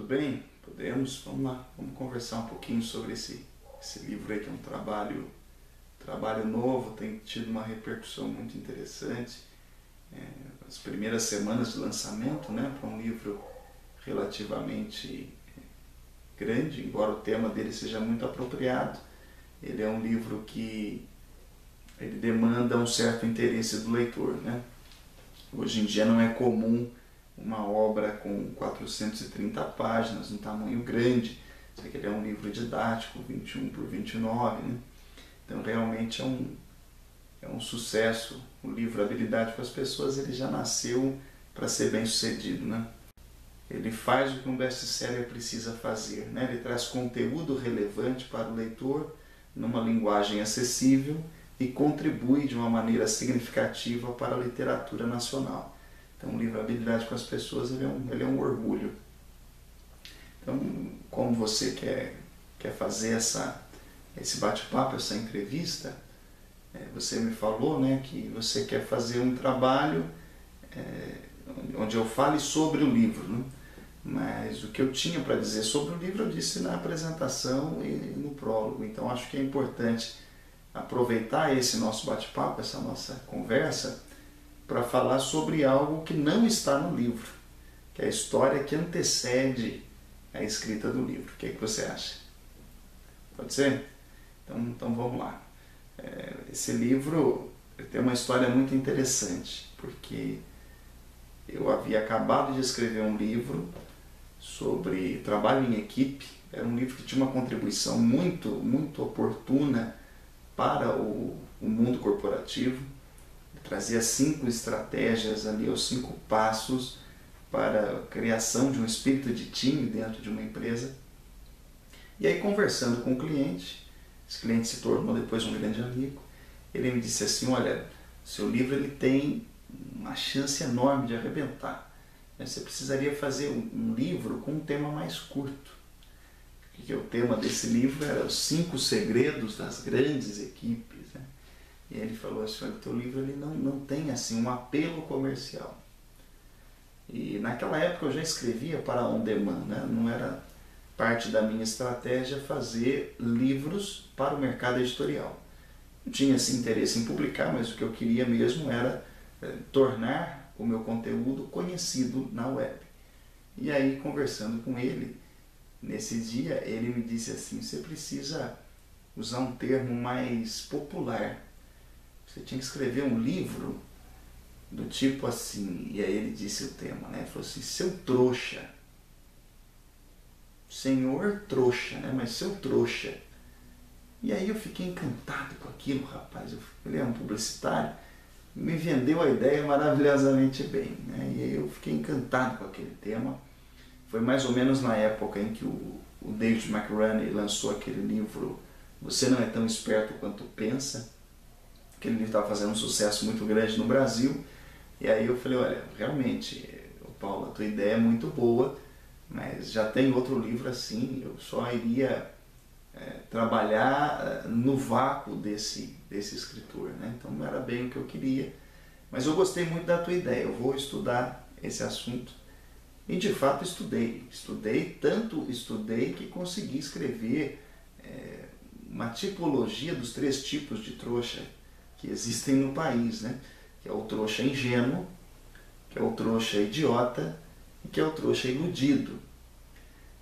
Tudo bem? Podemos? Vamos lá, vamos conversar um pouquinho sobre esse livro aí, que é um trabalho novo, tem tido uma repercussão muito interessante. As primeiras semanas de lançamento, né, para um livro relativamente grande, embora o tema dele seja muito apropriado. Ele é um livro que ele demanda um certo interesse do leitor, né? Hoje em dia não é comum uma obra com 430 páginas, um tamanho grande. Isso aqui é um livro didático, 21 por 29, né? Então realmente é um sucesso. O livro Habilidade com as Pessoas, ele já nasceu para ser bem sucedido, né? Ele faz o que um best-seller precisa fazer, né? Ele traz conteúdo relevante para o leitor numa linguagem acessível e contribui de uma maneira significativa para a literatura nacional. Então o livro Habilidade com as Pessoas, ele é um orgulho. Então, como você quer fazer esse bate-papo, essa entrevista, você me falou, né, que você quer fazer um trabalho onde eu fale sobre o livro, né? Mas o que eu tinha para dizer sobre o livro eu disse na apresentação e no prólogo. Então acho que é importante aproveitar esse nosso bate-papo, essa nossa conversa, para falar sobre algo que não está no livro, que é a história que antecede a escrita do livro. O que você acha? Pode ser? Então vamos lá. Esse livro tem uma história muito interessante, porque eu havia acabado de escrever um livro sobre trabalho em equipe. Era um livro que tinha uma contribuição muito oportuna para o mundo corporativo. Trazia 5 estratégias ali, os 5 passos para a criação de um espírito de time dentro de uma empresa. E aí, conversando com o cliente, esse cliente se tornou depois um grande amigo. Ele me disse assim: olha, seu livro ele tem uma chance enorme de arrebentar. Você precisaria fazer um livro com um tema mais curto. Porque o tema desse livro era os 5 segredos das grandes equipes, né? E ele falou assim: olha, o teu livro ele não tem assim um apelo comercial. E naquela época eu já escrevia para on demand, né? Não era parte da minha estratégia fazer livros para o mercado editorial. Eu tinha esse interesse em publicar, mas o que eu queria mesmo era tornar o meu conteúdo conhecido na web. E aí, conversando com ele, nesse dia, ele me disse assim: você precisa usar um termo mais popular. Você tinha que escrever um livro do tipo assim. E aí ele disse o tema, né? Ele falou assim: seu trouxa. Senhor trouxa, né? Mas seu trouxa. E aí eu fiquei encantado com aquilo, rapaz. Ele é um publicitário, me vendeu a ideia maravilhosamente bem, né? E aí eu fiquei encantado com aquele tema. Foi mais ou menos na época em que o David McRaney lançou aquele livro Você Não É Tão Esperto Quanto Pensa. Aquele livro estava fazendo um sucesso muito grande no Brasil. E aí eu falei: olha, realmente, Paulo, a tua ideia é muito boa, mas já tem outro livro assim, eu só iria trabalhar no vácuo desse escritor, né? Então não era bem o que eu queria, mas eu gostei muito da tua ideia, eu vou estudar esse assunto. E de fato tanto estudei que consegui escrever uma tipologia dos 3 tipos de trouxa que existem no país, né? Que é o trouxa ingênuo, que é o trouxa idiota e que é o trouxa iludido.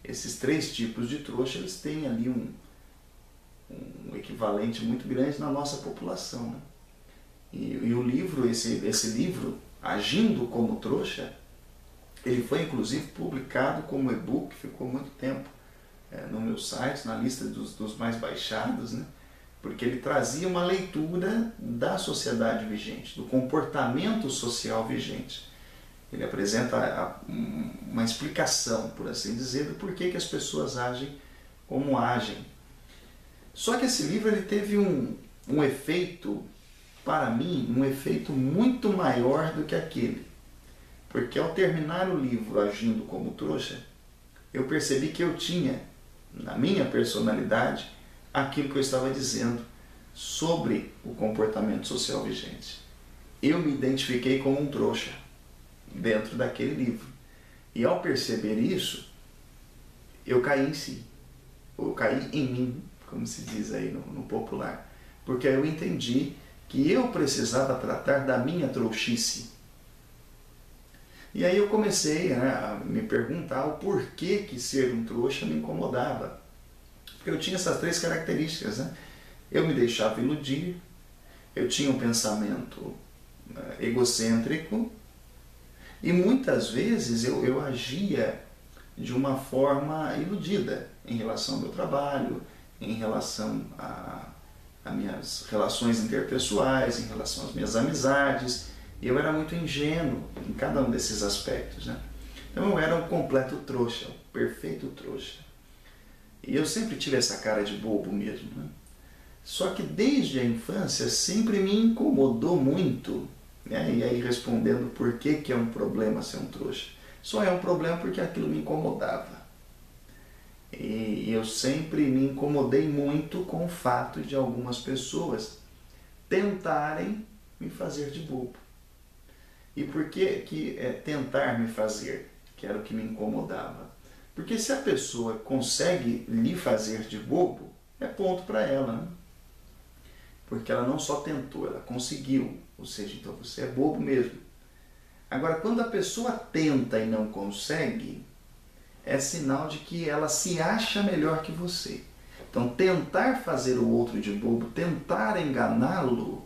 Esses 3 tipos de trouxa, eles têm ali um equivalente muito grande na nossa população, né? E o livro, esse livro, Agindo como Trouxa, ele foi inclusive publicado como e-book, ficou muito tempo no meu site, na lista dos mais baixados, né? Porque ele trazia uma leitura da sociedade vigente, do comportamento social vigente. Ele apresenta uma explicação, por assim dizer, do porquê que as pessoas agem como agem. Só que esse livro ele teve um efeito, para mim, um efeito muito maior do que aquele. Porque ao terminar o livro Agindo como Trouxa, eu percebi que eu tinha, na minha personalidade, aquilo que eu estava dizendo sobre o comportamento social vigente. Eu me identifiquei como um trouxa dentro daquele livro. E ao perceber isso, eu caí em si, ou caí em mim, como se diz aí no popular, porque aí eu entendi que eu precisava tratar da minha trouxice. E aí eu comecei, né, a me perguntar o porquê que ser um trouxa me incomodava. Porque eu tinha essas 3 características, né? Eu me deixava iludir, eu tinha um pensamento egocêntrico e muitas vezes eu agia de uma forma iludida em relação ao meu trabalho, em relação a minhas relações interpessoais, em relação às minhas amizades. E eu era muito ingênuo em cada um desses aspectos, né? Então eu era um completo trouxa, um perfeito trouxa. E eu sempre tive essa cara de bobo mesmo, né? Só que desde a infância sempre me incomodou muito, né? E aí respondendo por que é um problema ser um trouxa. Só é um problema porque aquilo me incomodava. E eu sempre me incomodei muito com o fato de algumas pessoas tentarem me fazer de bobo. E por que tentar me fazer, que era o que me incomodava? Porque se a pessoa consegue lhe fazer de bobo, é ponto para ela, né? Porque ela não só tentou, ela conseguiu. Ou seja, então você é bobo mesmo. Agora, quando a pessoa tenta e não consegue, é sinal de que ela se acha melhor que você. Então, tentar fazer o outro de bobo, tentar enganá-lo,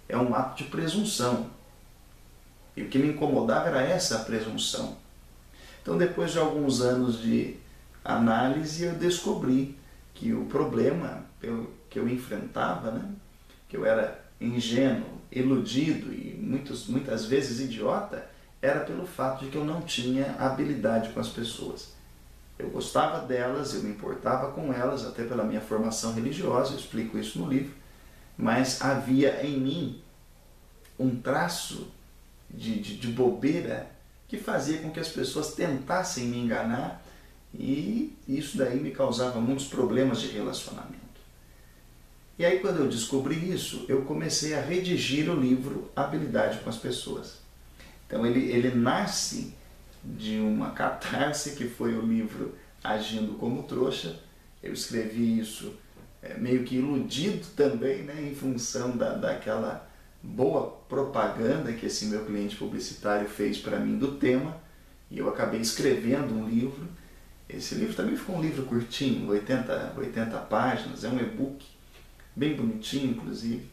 é um ato de presunção. E o que me incomodava era essa presunção. Então, depois de alguns anos de análise, eu descobri que o problema que eu enfrentava, né, que eu era ingênuo, iludido e muitas vezes idiota, era pelo fato de que eu não tinha habilidade com as pessoas. Eu gostava delas, eu me importava com elas, até pela minha formação religiosa, eu explico isso no livro, mas havia em mim um traço de bobeira que fazia com que as pessoas tentassem me enganar e isso daí me causava muitos problemas de relacionamento. E aí quando eu descobri isso, eu comecei a redigir o livro Habilidade com as Pessoas. Então ele nasce de uma catarse que foi o livro Agindo como Trouxa. Eu escrevi isso meio que iludido também, né, em função daquela boa propaganda que esse meu cliente publicitário fez para mim do tema, e eu acabei escrevendo um livro. Esse livro também ficou um livro curtinho, 80 páginas, é um e-book, bem bonitinho inclusive,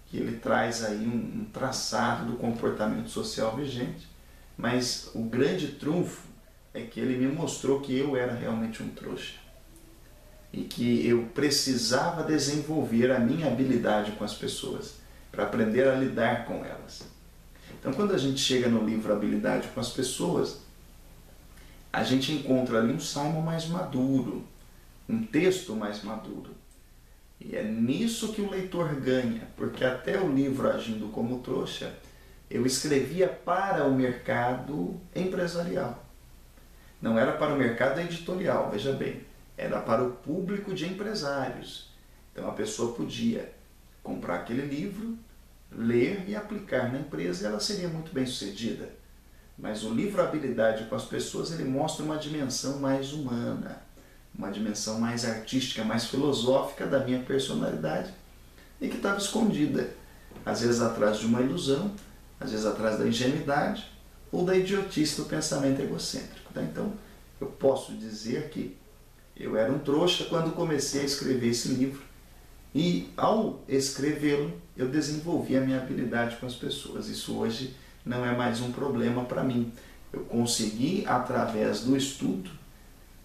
que ele traz aí um traçado do comportamento social vigente, mas o grande trunfo é que ele me mostrou que eu era realmente um trouxa e que eu precisava desenvolver a minha habilidade com as pessoas, para aprender a lidar com elas. Então, quando a gente chega no livro Habilidade com as Pessoas, a gente encontra ali um Simon mais maduro, um texto mais maduro. E é nisso que o leitor ganha, porque até o livro Agindo como Trouxa, eu escrevia para o mercado empresarial. Não era para o mercado editorial, veja bem, era para o público de empresários. Então a pessoa podia comprar aquele livro, ler e aplicar na empresa e ela seria muito bem sucedida. Mas o livro Habilidade com as Pessoas, ele mostra uma dimensão mais humana, uma dimensão mais artística, mais filosófica da minha personalidade e que estava escondida, às vezes atrás de uma ilusão, às vezes atrás da ingenuidade ou da idiotice do pensamento egocêntrico. Então, eu posso dizer que eu era um trouxa quando comecei a escrever esse livro e, ao escrevê-lo, eu desenvolvi a minha habilidade com as pessoas. Isso hoje não é mais um problema para mim. Eu consegui, através do estudo,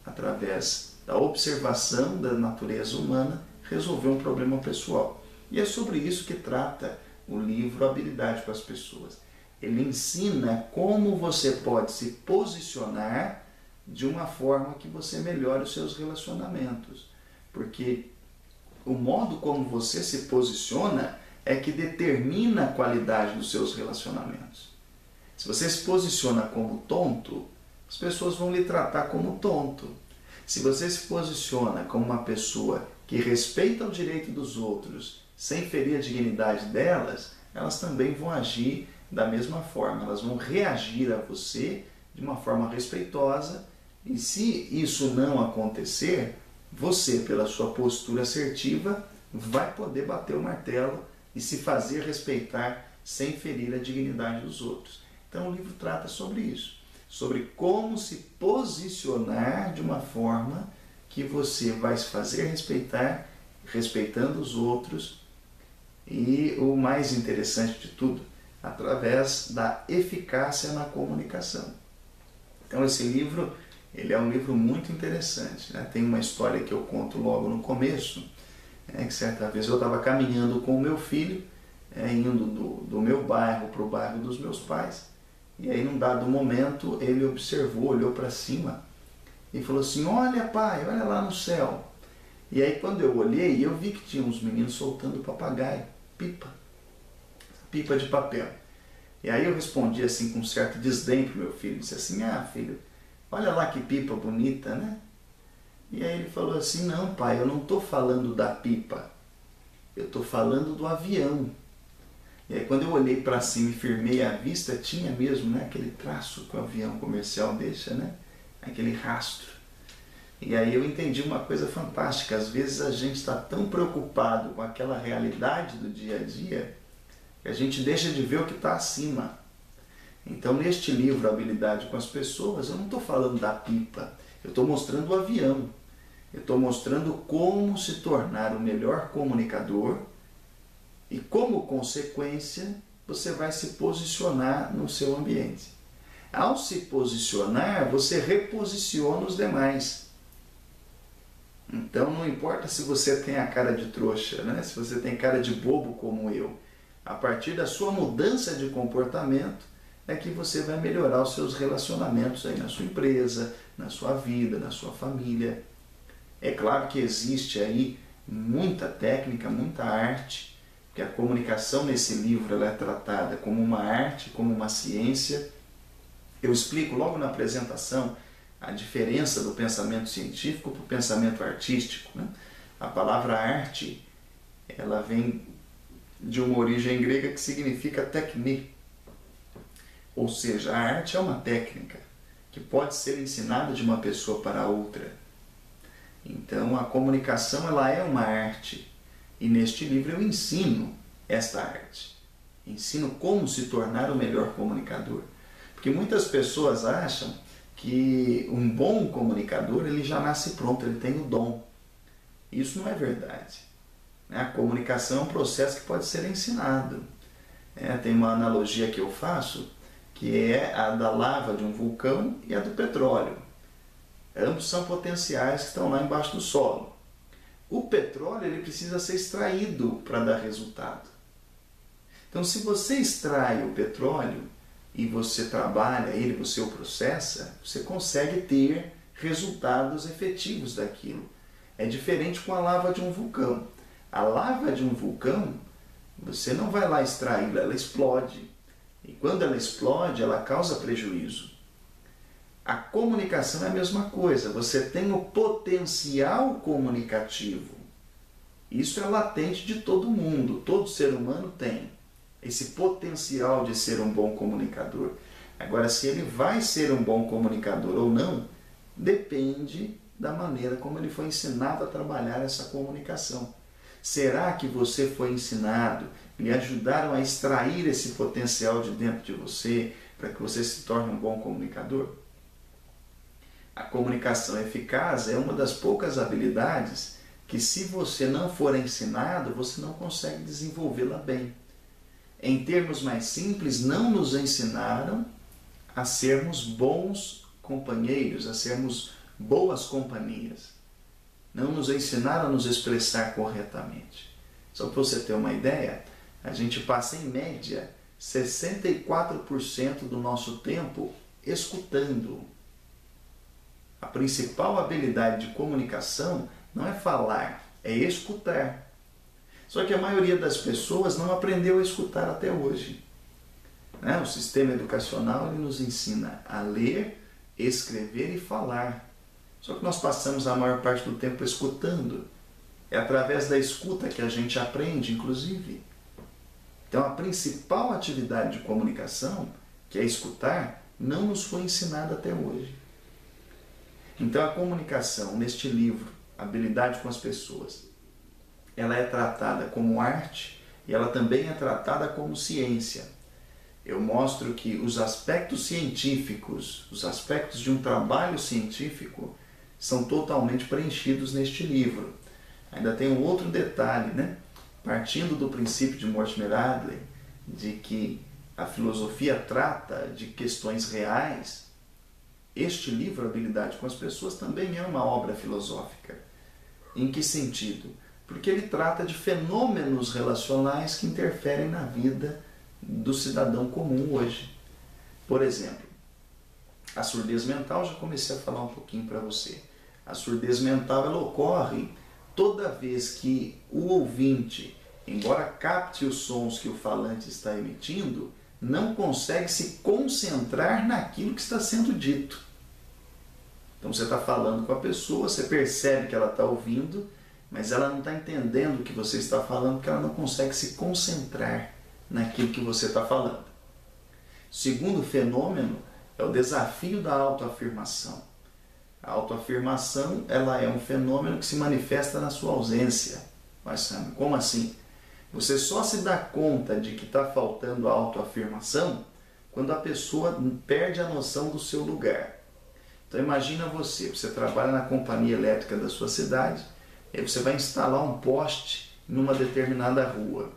através da observação da natureza humana, resolver um problema pessoal. E é sobre isso que trata o livro Habilidade com as Pessoas. Ele ensina como você pode se posicionar de uma forma que você melhore os seus relacionamentos. Porque o modo como você se posiciona é que determina a qualidade dos seus relacionamentos. Se você se posiciona como tonto, as pessoas vão lhe tratar como tonto. Se você se posiciona como uma pessoa que respeita o direito dos outros, sem ferir a dignidade delas, elas também vão agir da mesma forma. Elas vão reagir a você de uma forma respeitosa E se isso não acontecer, você, pela sua postura assertiva, vai poder bater o martelo e se fazer respeitar sem ferir a dignidade dos outros. Então o livro trata sobre isso, sobre como se posicionar de uma forma que você vai se fazer respeitar, respeitando os outros e, o mais interessante de tudo, através da eficácia na comunicação. Então esse livro, ele é um livro muito interessante, né? Tem uma história que eu conto logo no começo, que certa vez eu estava caminhando com o meu filho, indo do meu bairro para o bairro dos meus pais, e aí num dado momento ele observou, olhou para cima e falou assim: olha pai, olha lá no céu. E aí quando eu olhei, eu vi que tinha uns meninos soltando papagaio, pipa de papel. E aí eu respondi assim com um certo desdém para o meu filho, disse assim: ah filho, olha lá que pipa bonita, né? E aí ele falou assim: não pai, eu não estou falando da pipa, eu estou falando do avião. E aí quando eu olhei para cima e firmei a vista, tinha mesmo, né, aquele traço que o avião comercial deixa, né? Aquele rastro. E aí eu entendi uma coisa fantástica: às vezes a gente está tão preocupado com aquela realidade do dia a dia que a gente deixa de ver o que está acima. Então neste livro, Habilidade com as Pessoas, eu não estou falando da pipa, eu estou mostrando o avião. Eu estou mostrando como se tornar o melhor comunicador e, como consequência, você vai se posicionar no seu ambiente. Ao se posicionar, você reposiciona os demais. Então não importa se você tem a cara de trouxa, né? Se você tem cara de bobo como eu. A partir da sua mudança de comportamento é que você vai melhorar os seus relacionamentos aí na sua empresa, na sua vida, na sua família. É claro que existe aí muita técnica, muita arte, porque a comunicação nesse livro ela é tratada como uma arte, como uma ciência. Eu explico logo na apresentação a diferença do pensamento científico para o pensamento artístico, né? A palavra arte, ela vem de uma origem grega que significa techne, ou seja, a arte é uma técnica que pode ser ensinada de uma pessoa para outra. Então a comunicação ela é uma arte, e neste livro eu ensino esta arte. Ensino como se tornar o melhor comunicador. Porque muitas pessoas acham que um bom comunicador ele já nasce pronto, ele tem o dom. Isso não é verdade. A comunicação é um processo que pode ser ensinado. Tem uma analogia que eu faço, que é a da lava de um vulcão e a do petróleo. Ambos são potenciais que estão lá embaixo do solo. O petróleo ele precisa ser extraído para dar resultado. Então, se você extrai o petróleo e você trabalha ele, você o processa, você consegue ter resultados efetivos daquilo. É diferente com a lava de um vulcão. A lava de um vulcão, você não vai lá extraí-la, ela explode. E quando ela explode, ela causa prejuízo. A comunicação é a mesma coisa, você tem o potencial comunicativo. Isso é latente de todo mundo, todo ser humano tem esse potencial de ser um bom comunicador. Agora, se ele vai ser um bom comunicador ou não, depende da maneira como ele foi ensinado a trabalhar essa comunicação. Será que você foi ensinado, lhe ajudaram a extrair esse potencial de dentro de você para que você se torne um bom comunicador? A comunicação eficaz é uma das poucas habilidades que, se você não for ensinado, você não consegue desenvolvê-la bem. Em termos mais simples, não nos ensinaram a sermos bons companheiros, a sermos boas companhias. Não nos ensinaram a nos expressar corretamente. Só para você ter uma ideia, a gente passa em média 64% do nosso tempo escutando. A principal habilidade de comunicação não é falar, é escutar. Só que a maioria das pessoas não aprendeu a escutar até hoje. O sistema educacional ele nos ensina a ler, escrever e falar. Só que nós passamos a maior parte do tempo escutando. É através da escuta que a gente aprende, inclusive. Então a principal atividade de comunicação, que é escutar, não nos foi ensinada até hoje. Então a comunicação neste livro, Habilidade com as Pessoas, ela é tratada como arte e ela também é tratada como ciência. Eu mostro que os aspectos científicos, os aspectos de um trabalho científico são totalmente preenchidos neste livro. Ainda tem um outro detalhe, né? Partindo do princípio de Mortimer Adler, de que a filosofia trata de questões reais, este livro, Habilidade com as Pessoas, também é uma obra filosófica. Em que sentido? Porque ele trata de fenômenos relacionais que interferem na vida do cidadão comum hoje. Por exemplo, a surdez mental, já comecei a falar um pouquinho para você. A surdez mental ela ocorre toda vez que o ouvinte, embora capte os sons que o falante está emitindo, não consegue se concentrar naquilo que está sendo dito. Então você está falando com a pessoa, você percebe que ela está ouvindo, mas ela não está entendendo o que você está falando porque ela não consegue se concentrar naquilo que você está falando. O segundo fenômeno é o desafio da autoafirmação. A autoafirmação ela é um fenômeno que se manifesta na sua ausência. Mas sabe, como assim? Você só se dá conta de que está faltando a autoafirmação quando a pessoa perde a noção do seu lugar. Então imagina você trabalha na companhia elétrica da sua cidade, e aí você vai instalar um poste numa determinada rua.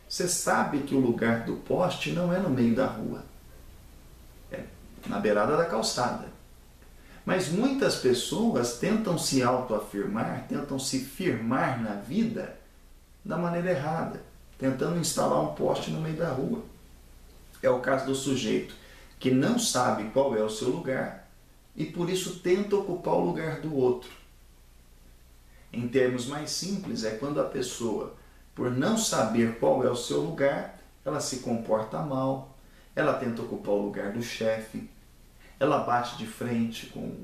Você sabe que o lugar do poste não é no meio da rua, é na beirada da calçada. Mas muitas pessoas tentam se autoafirmar, tentam se firmar na vida da maneira errada, tentando instalar um poste no meio da rua. É o caso do sujeito que não sabe qual é o seu lugar e por isso tenta ocupar o lugar do outro. Em termos mais simples, é quando a pessoa, por não saber qual é o seu lugar, ela se comporta mal, ela tenta ocupar o lugar do chefe, ela bate de frente com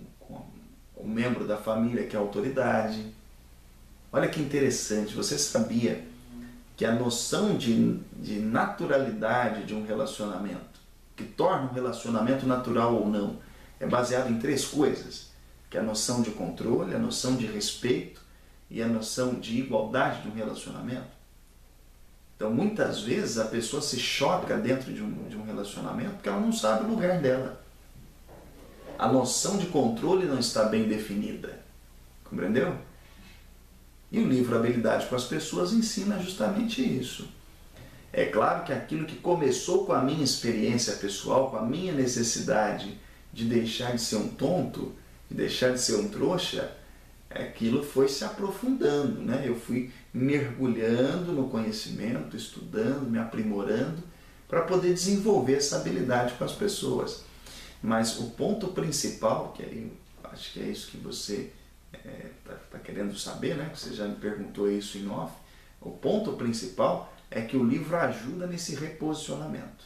um membro da família que é a autoridade. Olha que interessante, você sabia que a noção de naturalidade de um relacionamento, que torna um relacionamento natural ou não, é baseado em 3 coisas, que é a noção de controle, a noção de respeito e a noção de igualdade de um relacionamento? Então, muitas vezes a pessoa se choca dentro de um relacionamento porque ela não sabe o lugar dela. A noção de controle não está bem definida. Compreendeu? E o livro Habilidade com as Pessoas ensina justamente isso. É claro que aquilo que começou com a minha experiência pessoal, com a minha necessidade de deixar de ser um tonto, de deixar de ser um trouxa, aquilo foi se aprofundando, né? Eu fui mergulhando no conhecimento, estudando, me aprimorando, para poder desenvolver essa habilidade com as pessoas. Mas o ponto principal, que aí acho que é isso que você está querendo saber, né? Você já me perguntou isso em off. O ponto principal é que o livro ajuda nesse reposicionamento.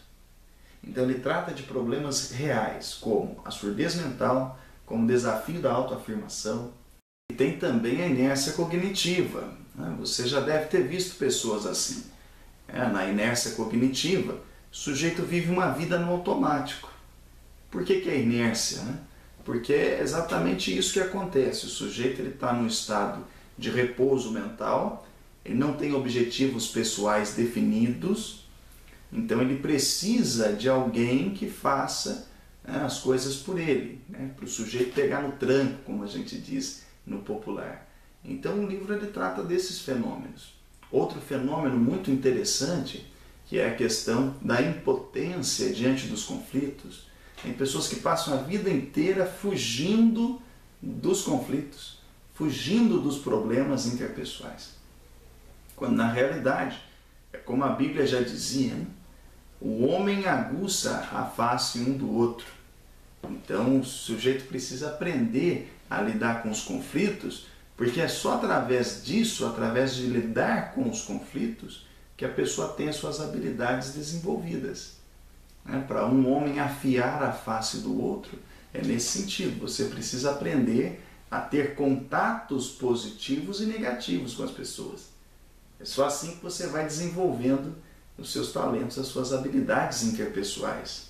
Então ele trata de problemas reais, como a surdez mental, como o desafio da autoafirmação. E tem também a inércia cognitiva, né? Você já deve ter visto pessoas assim. Na inércia cognitiva, o sujeito vive uma vida no automático. Por que é inércia, né? Porque é exatamente isso que acontece. O sujeito está num estado de repouso mental, ele não tem objetivos pessoais definidos, então ele precisa de alguém que faça, né, as coisas por ele, né, para o sujeito pegar no tranco, como a gente diz no popular. Então o livro ele trata desses fenômenos. Outro fenômeno muito interessante, que é a questão da impotência diante dos conflitos. Tem pessoas que passam a vida inteira fugindo dos conflitos, fugindo dos problemas interpessoais. Quando na realidade, é como a Bíblia já dizia, né? O homem aguça a face um do outro. Então o sujeito precisa aprender a lidar com os conflitos, porque é só através disso, através de lidar com os conflitos, que a pessoa tem as suas habilidades desenvolvidas. Para um homem afiar a face do outro, é nesse sentido. Você precisa aprender a ter contatos positivos e negativos com as pessoas. É só assim que você vai desenvolvendo os seus talentos, as suas habilidades interpessoais.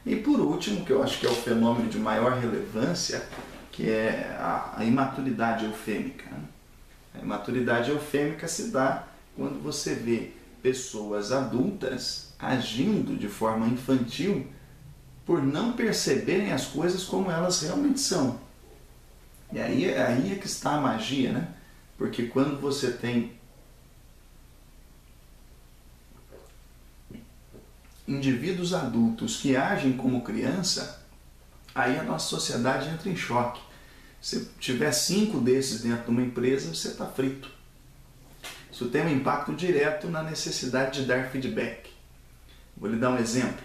E por último, que eu acho que é o fenômeno de maior relevância, que é a imaturidade eufêmica, né? A imaturidade eufêmica se dá quando você vê pessoas adultas agindo de forma infantil por não perceberem as coisas como elas realmente são. E aí é que está a magia, né? Porque quando você tem indivíduos adultos que agem como criança, aí a nossa sociedade entra em choque. Se tiver 5 desses dentro de uma empresa, você está frito. Isso tem um impacto direto na necessidade de dar feedback. Vou lhe dar um exemplo.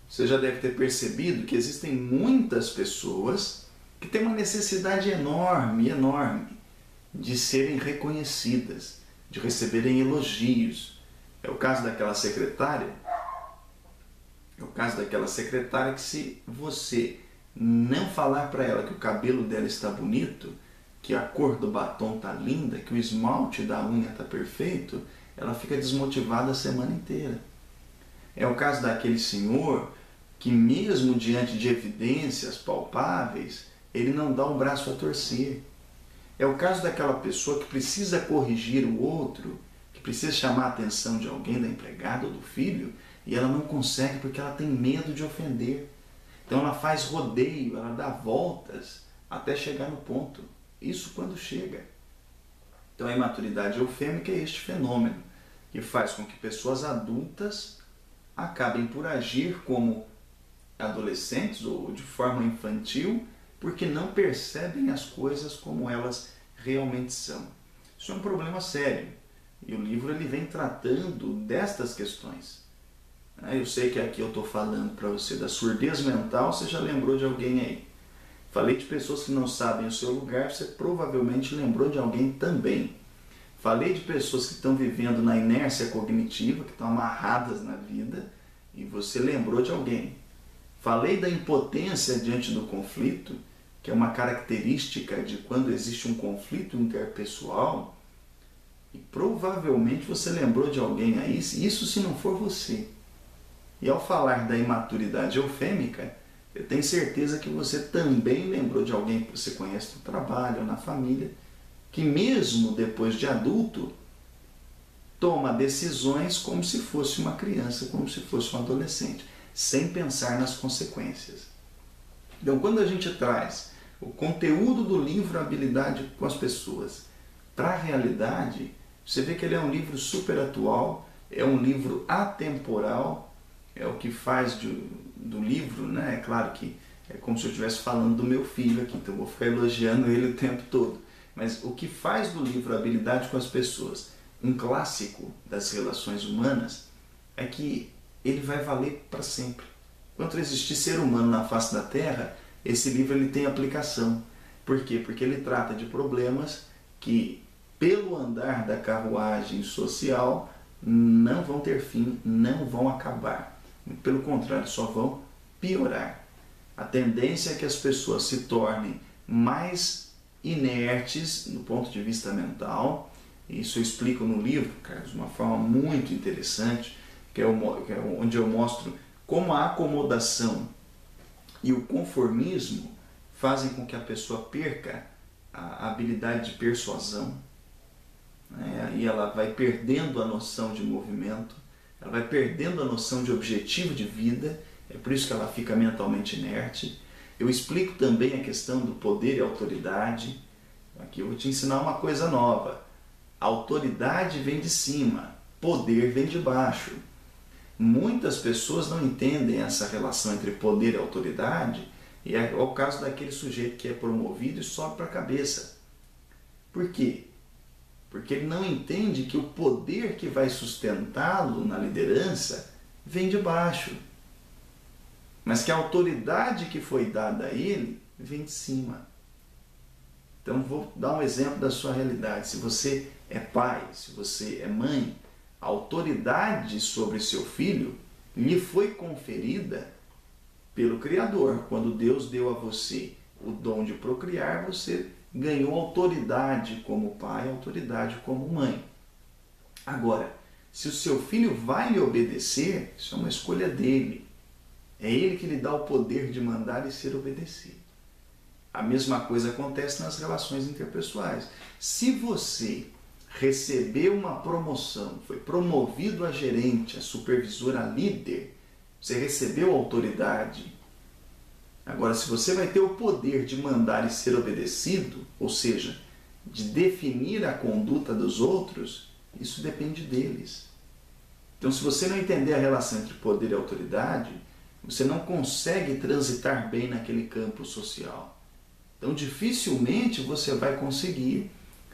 Você já deve ter percebido que existem muitas pessoas que têm uma necessidade enorme, enorme, de serem reconhecidas, de receberem elogios. É o caso daquela secretária. Que se você não falar para ela que o cabelo dela está bonito, que a cor do batom está linda, que o esmalte da unha está perfeito, ela fica desmotivada a semana inteira. É o caso daquele senhor que mesmo diante de evidências palpáveis, ele não dá o braço a torcer. É o caso daquela pessoa que precisa corrigir o outro, que precisa chamar a atenção de alguém, da empregada ou do filho, e ela não consegue porque ela tem medo de ofender. Então ela faz rodeio, ela dá voltas até chegar no ponto. Isso quando chega. Então a imaturidade eufêmica é este fenômeno que faz com que pessoas adultas acabem por agir como adolescentes ou de forma infantil porque não percebem as coisas como elas realmente são. Isso é um problema sério e o livro ele vem tratando destas questões. Eu sei que aqui eu estou falando para você da surdez mental, você já lembrou de alguém aí. Falei de pessoas que não sabem o seu lugar, você provavelmente lembrou de alguém também. Falei de pessoas que estão vivendo na inércia cognitiva, que estão amarradas na vida, e você lembrou de alguém. Falei da impotência diante do conflito, que é uma característica de quando existe um conflito interpessoal, e provavelmente você lembrou de alguém aí, isso se não for você. E ao falar da imaturidade eufêmica, eu tenho certeza que você também lembrou de alguém que você conhece no trabalho ou na família, que mesmo depois de adulto, toma decisões como se fosse uma criança, como se fosse um adolescente, sem pensar nas consequências. Então, quando a gente traz o conteúdo do livro Habilidade com as Pessoas para a realidade, você vê que ele é um livro super atual, é um livro atemporal, é o que faz do livro, né? É claro que é como se eu estivesse falando do meu filho aqui, então eu vou ficar elogiando ele o tempo todo. Mas o que faz do livro Habilidade com as Pessoas um clássico das relações humanas é que ele vai valer para sempre. Enquanto existir ser humano na face da Terra, esse livro ele tem aplicação. Por quê? Porque ele trata de problemas que, pelo andar da carruagem social, não vão ter fim, não vão acabar. Pelo contrário, só vão piorar. A tendência é que as pessoas se tornem mais inertes do ponto de vista mental. Isso eu explico no livro, Carlos, de uma forma muito interessante, que é onde eu mostro como a acomodação e o conformismo fazem com que a pessoa perca a habilidade de persuasão, né? E ela vai perdendo a noção de movimento, ela vai perdendo a noção de objetivo de vida, é por isso que ela fica mentalmente inerte. Eu explico também a questão do poder e autoridade. Aqui eu vou te ensinar uma coisa nova. A autoridade vem de cima, poder vem de baixo. Muitas pessoas não entendem essa relação entre poder e autoridade, e é o caso daquele sujeito que é promovido e sobe para a cabeça. Por quê? Porque ele não entende que o poder que vai sustentá-lo na liderança vem de baixo, mas que a autoridade que foi dada a ele vem de cima. Então vou dar um exemplo da sua realidade. Se você é pai, se você é mãe, a autoridade sobre seu filho lhe foi conferida pelo Criador. Quando Deus deu a você o dom de procriar, você ganhou autoridade como pai, autoridade como mãe. Agora, se o seu filho vai lhe obedecer, isso é uma escolha dele. É ele que lhe dá o poder de mandar e ser obedecido. A mesma coisa acontece nas relações interpessoais. Se você recebeu uma promoção, foi promovido a gerente, a supervisor, a líder, você recebeu autoridade. Agora, se você vai ter o poder de mandar e ser obedecido, ou seja, de definir a conduta dos outros, isso depende deles. Então, se você não entender a relação entre poder e autoridade, você não consegue transitar bem naquele campo social. Então, dificilmente você vai conseguir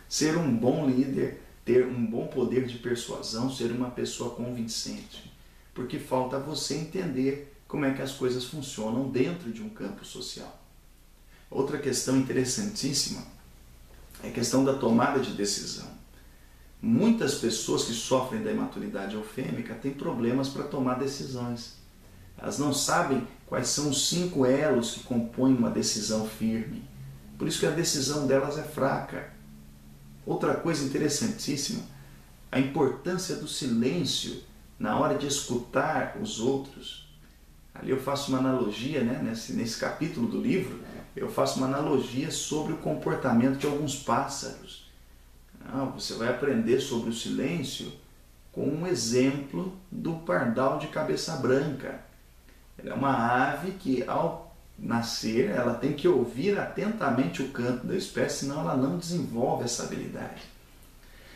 ser um bom líder, ter um bom poder de persuasão, ser uma pessoa convincente, porque falta você entender como é que as coisas funcionam dentro de um campo social. Outra questão interessantíssima é a questão da tomada de decisão. Muitas pessoas que sofrem da imaturidade eufêmica têm problemas para tomar decisões. Elas não sabem quais são os 5 elos que compõem uma decisão firme. Por isso que a decisão delas é fraca. Outra coisa interessantíssima, a importância do silêncio na hora de escutar os outros. Ali eu faço uma analogia, né? nesse capítulo do livro, eu faço uma analogia sobre o comportamento de alguns pássaros. Você vai aprender sobre o silêncio com um exemplo do pardal de cabeça branca. Ela é uma ave que, ao nascer, ela tem que ouvir atentamente o canto da espécie, senão ela não desenvolve essa habilidade.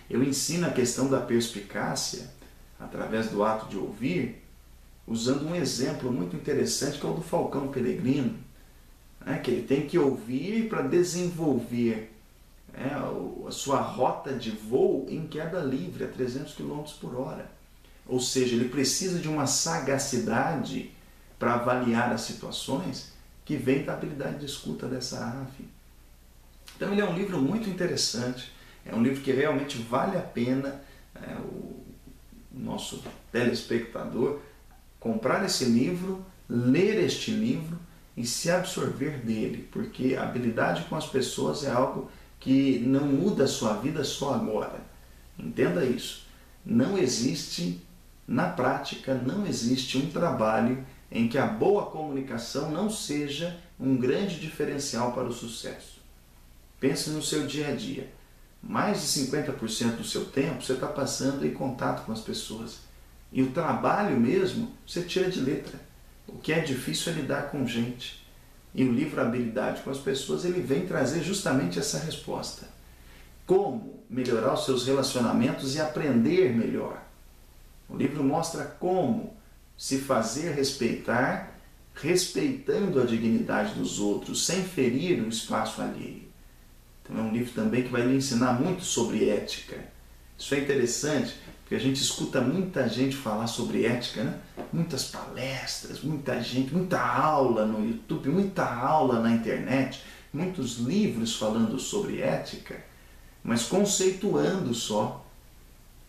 Eu ensino a questão da perspicácia através do ato de ouvir, usando um exemplo muito interessante que é o do falcão peregrino, que ele tem que ouvir para desenvolver a sua rota de voo em queda livre a 300 km por hora. Ou seja, ele precisa de uma sagacidade para avaliar as situações que vem da habilidade de escuta dessa ave. Então ele é um livro muito interessante, é um livro que realmente vale a pena o nosso telespectador comprar esse livro, ler este livro e se absorver dele, porque a habilidade com as pessoas é algo que não muda a sua vida só agora. Entenda isso. Não existe, na prática, não existe um trabalho em que a boa comunicação não seja um grande diferencial para o sucesso. Pense no seu dia a dia. Mais de 50% do seu tempo você está passando em contato com as pessoas. E o trabalho mesmo você tira de letra. O que é difícil é lidar com gente. E o livro Habilidade com as Pessoas, ele vem trazer justamente essa resposta. Como melhorar os seus relacionamentos e aprender melhor. O livro mostra como se fazer respeitar, respeitando a dignidade dos outros, sem ferir o espaço alheio. Então é um livro também que vai lhe ensinar muito sobre ética. Isso é interessante, porque a gente escuta muita gente falar sobre ética, né? Muitas palestras, muita gente, muita aula no YouTube, muita aula na internet, muitos livros falando sobre ética, mas conceituando só.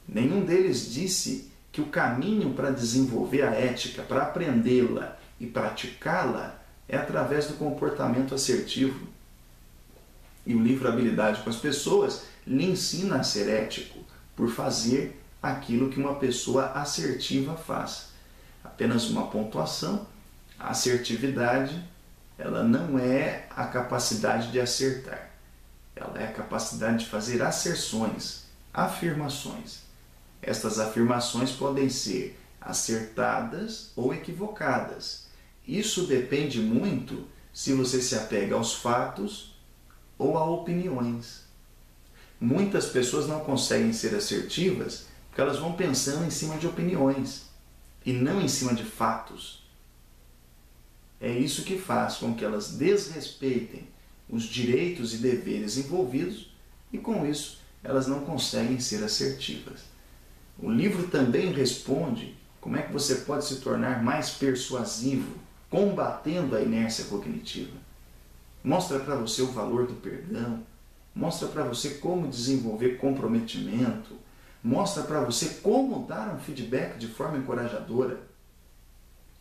Nenhum deles disse que o caminho para desenvolver a ética, para aprendê-la e praticá-la, é através do comportamento assertivo. E o livro Habilidade com as Pessoas lhe ensina a ser ético, por fazer aquilo que uma pessoa assertiva faz. Apenas uma pontuação: a assertividade, ela não é a capacidade de acertar. Ela é a capacidade de fazer asserções, afirmações. Estas afirmações podem ser acertadas ou equivocadas. Isso depende muito se você se apega aos fatos ou a opiniões. Muitas pessoas não conseguem ser assertivas porque elas vão pensando em cima de opiniões e não em cima de fatos. É isso que faz com que elas desrespeitem os direitos e deveres envolvidos e, com isso, elas não conseguem ser assertivas. O livro também responde como é que você pode se tornar mais persuasivo, combatendo a inércia cognitiva. Mostra para você o valor do perdão, mostra para você como desenvolver comprometimento, mostra para você como dar um feedback de forma encorajadora.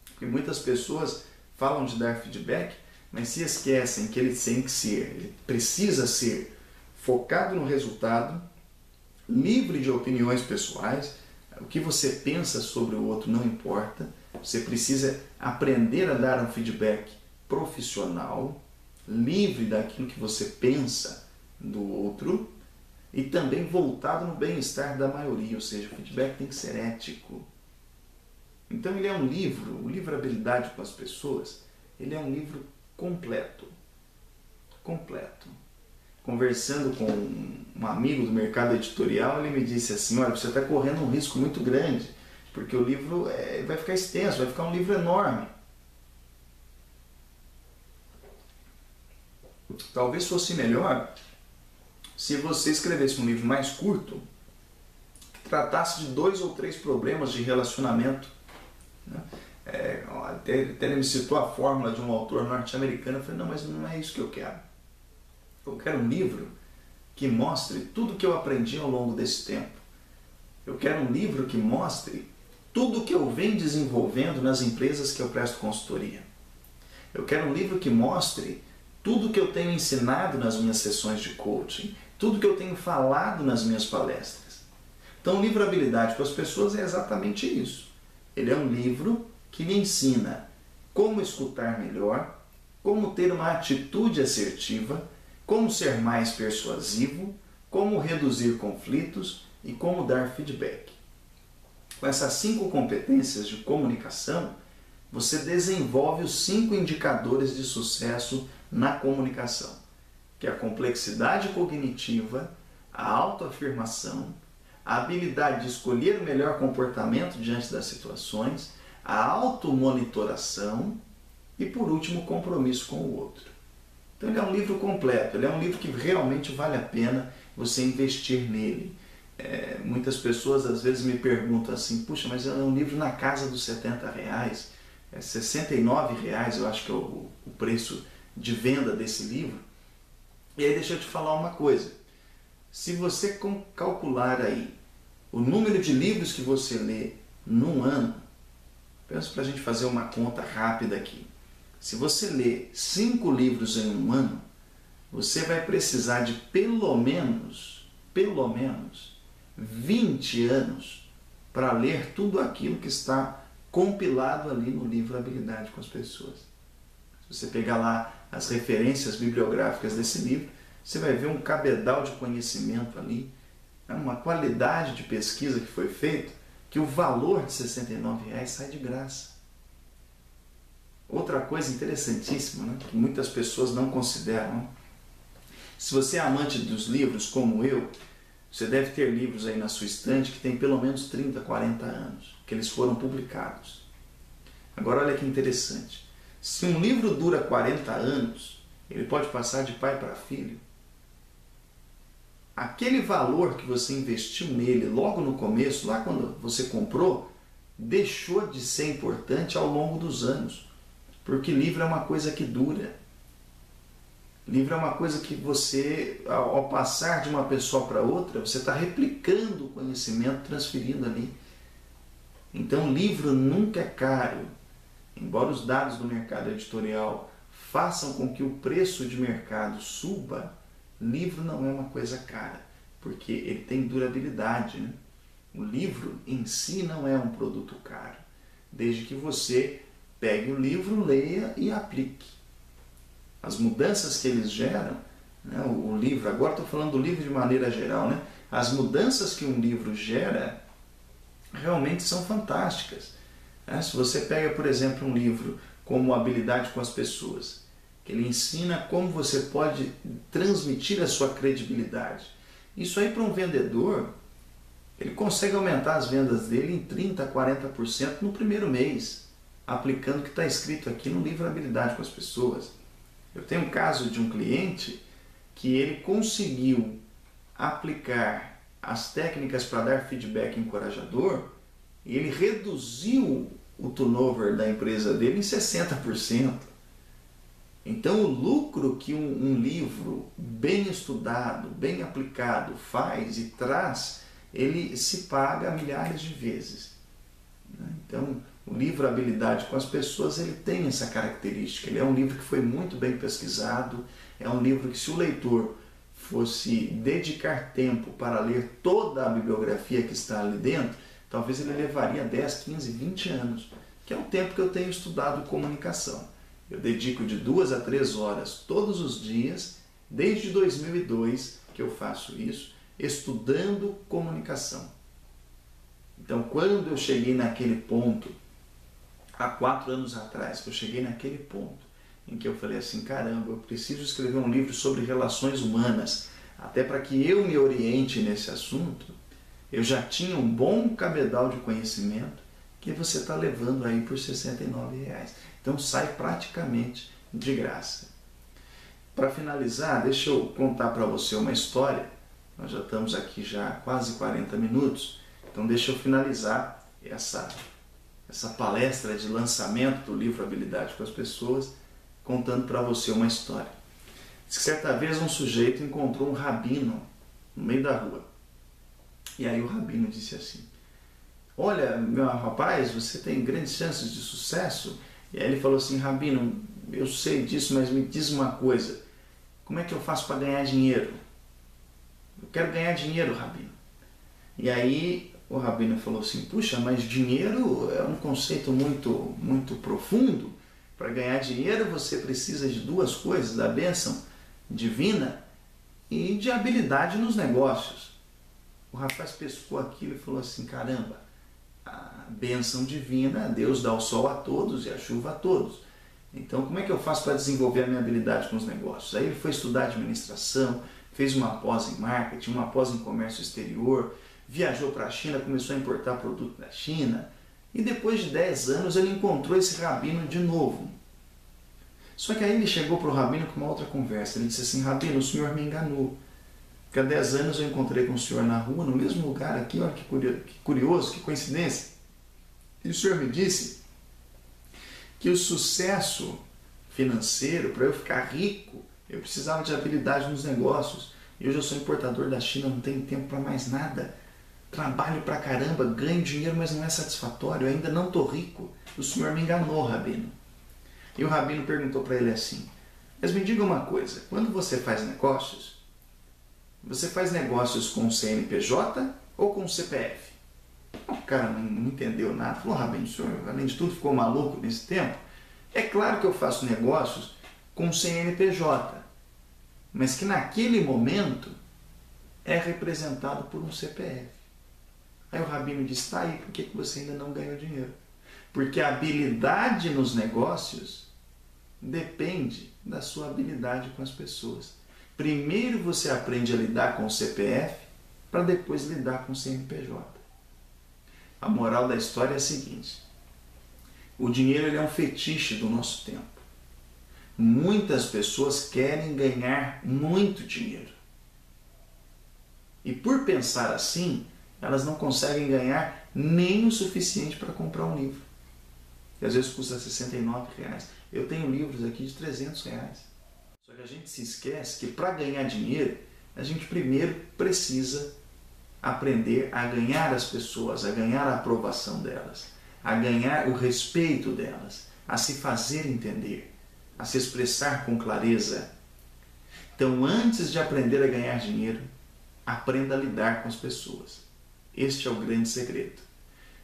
Porque muitas pessoas falam de dar feedback, mas se esquecem que ele precisa ser focado no resultado, livre de opiniões pessoais. O que você pensa sobre o outro não importa. Você precisa aprender a dar um feedback profissional, livre daquilo que você pensa do outro e também voltado no bem-estar da maioria, ou seja, o feedback tem que ser ético. Então ele é um livro, o livro Habilidade com as Pessoas, ele é um livro completo. Completo. Conversando com um amigo do mercado editorial, ele me disse assim, olha, você está correndo um risco muito grande, porque o livro vai ficar extenso, vai ficar um livro enorme. Talvez fosse melhor se você escrevesse um livro mais curto, que tratasse de 2 ou 3 problemas de relacionamento. Até ele me citou a fórmula de um autor norte-americano. Eu falei, não, mas não é isso que eu quero. Eu quero um livro que mostre tudo o que eu aprendi ao longo desse tempo. Eu quero um livro que mostre tudo o que eu venho desenvolvendo nas empresas que eu presto consultoria. Eu quero um livro que mostre tudo o que eu tenho ensinado nas minhas sessões de coaching, tudo que eu tenho falado nas minhas palestras. Então o livro Habilidade com as Pessoas é exatamente isso. Ele é um livro que lhe ensina como escutar melhor, como ter uma atitude assertiva, como ser mais persuasivo, como reduzir conflitos e como dar feedback. Com essas 5 competências de comunicação, você desenvolve os 5 indicadores de sucesso na comunicação, que é a complexidade cognitiva, a autoafirmação, a habilidade de escolher o melhor comportamento diante das situações, a automonitoração e, por último, o compromisso com o outro. Então ele é um livro completo, ele é um livro que realmente vale a pena você investir nele. Muitas pessoas às vezes me perguntam assim, puxa, mas é um livro na casa dos R$70, R$69 eu acho que é o preço de venda desse livro. E aí deixa eu te falar uma coisa, se você calcular aí o número de livros que você lê num ano, pensa para a gente fazer uma conta rápida aqui. Se você lê 5 livros em um ano, você vai precisar de pelo menos 20 anos para ler tudo aquilo que está compilado ali no livro Habilidade com as Pessoas. Se você pegar lá as referências bibliográficas desse livro, você vai ver um cabedal de conhecimento ali, uma qualidade de pesquisa que foi feita, que o valor de R$69 sai de graça. Outra coisa interessantíssima, né, que muitas pessoas não consideram. Se você é amante dos livros, como eu, você deve ter livros aí na sua estante que tem pelo menos 30, 40 anos, que eles foram publicados. Agora olha que interessante. Se um livro dura 40 anos, ele pode passar de pai para filho. Aquele valor que você investiu nele logo no começo, lá quando você comprou, deixou de ser importante ao longo dos anos. Porque livro é uma coisa que dura. Livro é uma coisa que você, ao passar de uma pessoa para outra, você está replicando o conhecimento, transferindo ali. Então, livro nunca é caro. Embora os dados do mercado editorial façam com que o preço de mercado suba, livro não é uma coisa cara, porque ele tem durabilidade, né? O livro em si não é um produto caro, desde que você pegue o livro, leia e aplique. As mudanças que eles geram, né, o livro, agora estou falando do livro de maneira geral, né, as mudanças que um livro gera realmente são fantásticas. Né? Se você pega, por exemplo, um livro como Habilidade com as Pessoas, que ele ensina como você pode transmitir a sua credibilidade. Isso aí para um vendedor, ele consegue aumentar as vendas dele em 30%, 40% no primeiro mês, aplicando o que está escrito aqui no livro Habilidade com as Pessoas. Eu tenho um caso de um cliente que ele conseguiu aplicar as técnicas para dar feedback encorajador e ele reduziu o turnover da empresa dele em 60%. Então o lucro que um livro bem estudado, bem aplicado faz e traz, ele se paga milhares de vezes. Então o livro Habilidade com as Pessoas, ele tem essa característica. Ele é um livro que foi muito bem pesquisado, é um livro que, se o leitor fosse dedicar tempo para ler toda a bibliografia que está ali dentro, talvez ele levaria 10, 15, 20 anos, que é o tempo que eu tenho estudado comunicação. Eu dedico de 2 a 3 horas todos os dias, desde 2002 que eu faço isso, estudando comunicação. Então, quando eu cheguei naquele ponto, há 4 anos atrás, que eu cheguei naquele ponto em que eu falei assim, caramba, eu preciso escrever um livro sobre relações humanas, até para que eu me oriente nesse assunto, eu já tinha um bom cabedal de conhecimento que você está levando aí por R$ 69,00. Então sai praticamente de graça. Para finalizar, deixa eu contar para você uma história. Nós já estamos aqui já há quase 40 minutos, então deixa eu finalizar essa palestra de lançamento do livro Habilidade com as Pessoas, contando para você uma história. Diz que certa vez um sujeito encontrou um rabino no meio da rua. E aí o rabino disse assim, olha, meu rapaz, você tem grandes chances de sucesso. E aí ele falou assim, rabino, eu sei disso, mas me diz uma coisa, como é que eu faço para ganhar dinheiro? Eu quero ganhar dinheiro, rabino. E aí o rabino falou assim, puxa, mas dinheiro é um conceito muito profundo. Para ganhar dinheiro você precisa de 2 coisas, da bênção divina e de habilidade nos negócios. O rapaz pescou aquilo e falou assim, caramba, a bênção divina, Deus dá o sol a todos e a chuva a todos. Então como é que eu faço para desenvolver a minha habilidade com os negócios? Aí ele foi estudar administração, fez uma pós em marketing, uma pós em comércio exterior, viajou para a China, começou a importar produto da China, e depois de 10 anos ele encontrou esse rabino de novo. Só que aí ele chegou para o rabino com uma outra conversa, ele disse assim, rabino, o senhor me enganou. Porque há 10 anos eu encontrei com o senhor na rua, no mesmo lugar aqui, olha que curioso, que coincidência. E o senhor me disse que o sucesso financeiro, para eu ficar rico, eu precisava de habilidade nos negócios. E hoje eu sou importador da China, não tenho tempo para mais nada. Trabalho pra caramba, ganho dinheiro, mas não é satisfatório, eu ainda não estou rico. O senhor me enganou, rabino. E o rabino perguntou para ele assim, mas me diga uma coisa, quando você faz negócios com CNPJ ou com CPF? O cara não entendeu nada, falou, rabino, o senhor, além de tudo, ficou maluco nesse tempo? É claro que eu faço negócios com CNPJ, mas que naquele momento é representado por um CPF. Aí o rabino disse, tá aí, por que você ainda não ganhou dinheiro? Porque a habilidade nos negócios depende da sua habilidade com as pessoas. Primeiro você aprende a lidar com o CPF, para depois lidar com o CNPJ. A moral da história é a seguinte, o dinheiro ele é um fetiche do nosso tempo. Muitas pessoas querem ganhar muito dinheiro. E por pensar assim, elas não conseguem ganhar nem o suficiente para comprar um livro. Que às vezes custa R$ 69,00. Eu tenho livros aqui de R$ 300,00. Só que a gente se esquece que para ganhar dinheiro, a gente primeiro precisa aprender a ganhar as pessoas, a ganhar a aprovação delas, a ganhar o respeito delas, a se fazer entender, a se expressar com clareza. Então, antes de aprender a ganhar dinheiro, aprenda a lidar com as pessoas. Este é o grande segredo.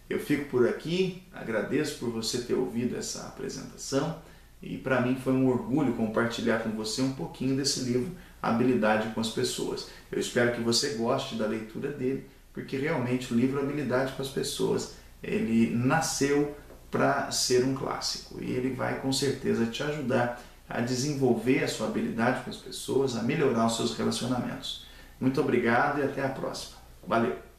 Eu fico por aqui, agradeço por você ter ouvido essa apresentação e para mim foi um orgulho compartilhar com você um pouquinho desse livro, Habilidade com as Pessoas. Eu espero que você goste da leitura dele, porque realmente o livro Habilidade com as Pessoas, ele nasceu para ser um clássico e ele vai com certeza te ajudar a desenvolver a sua habilidade com as pessoas, a melhorar os seus relacionamentos. Muito obrigado e até a próxima. Valeu!